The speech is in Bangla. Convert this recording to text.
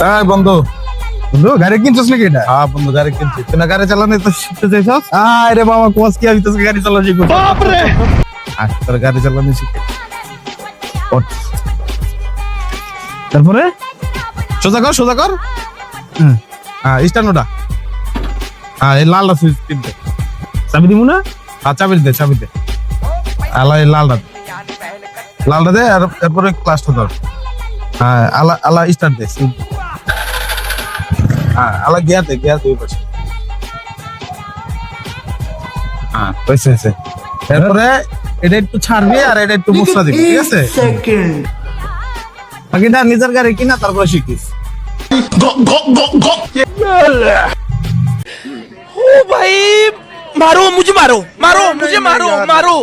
হ্যাঁ বন্ধু, বন্ধু গাড়ি কিনছিস নাকি এটা? হ্যাঁ বন্ধু গাড়ি কিনছি। তুই না গাড়ি চালানো তো শিখতে চাইছস? আরে বাবা কোচ কি, আমি তো গাড়ি চালানো শিখবো। বাপরে, তোর গাড়ি চালানো শিখে। ওঠ। তারপরে সোজা কর, সোজা কর। হ্যাঁ স্ট্যান্ড ওটা। হ্যাঁ এই লালটা সুইচ টিপতে। চাবি দিব না? হ্যাঁ চাবি দে, চাবি দে। আলা এই লালটা দে। লালটা দে আর এরপরে ক্লাসটা ধর। হ্যাঁ আলা আলা স্টার্ট দে। হ্যাঁ আলা গিয়ার দে, গিয়ার দুই পাশে। হ্যাঁ হয়েছে। এরপরে এটা একটু ছাড়বি আর এটা একটু মুছরা দিবি, ঠিক আছে? বাকিটা নিজের গাড়ি কিনা তারপরে শিখিস। ओ भाई मारो मुझे, मारो मारो मुझे, मारो मारो।